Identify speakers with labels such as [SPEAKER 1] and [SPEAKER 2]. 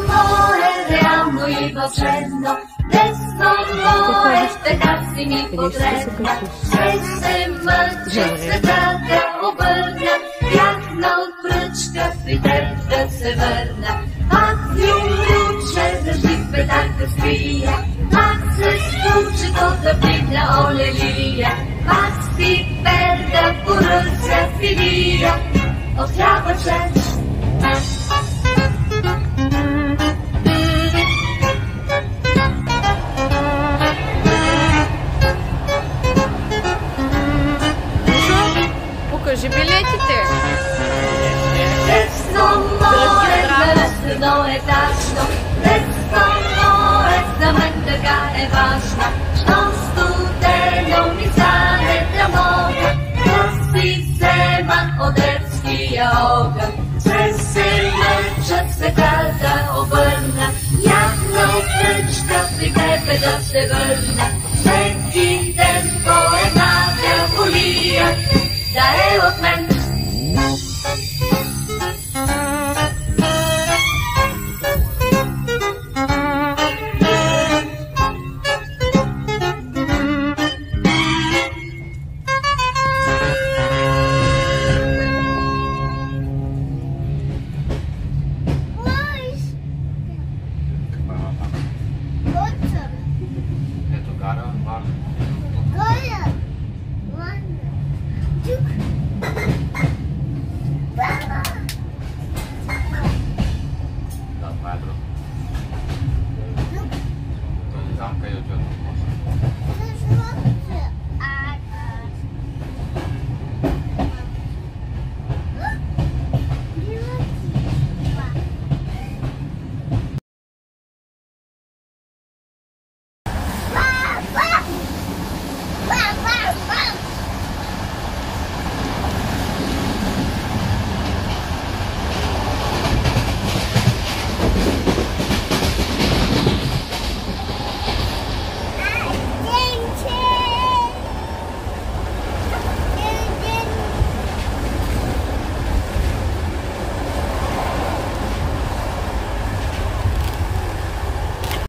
[SPEAKER 1] more realno i volcendo, desno more specassi mi potremna, se mlče se tada obrna, jak na odprčka friterka se vrna, ak ju vruče za žipe tako spija, ak se skuči to da pivlja olelija, ak spiper da purca filija, od hrabače.
[SPEAKER 2] Покажи билетите.
[SPEAKER 1] Десно море, кръстено е тачно, десно море, за мен така е важно, щом студено ми стане да мога, да си взема от детския огън, че се мъча света да обърна, някна отпръчка при тебе да се върна, всеки ден по една дяволия, да е от мен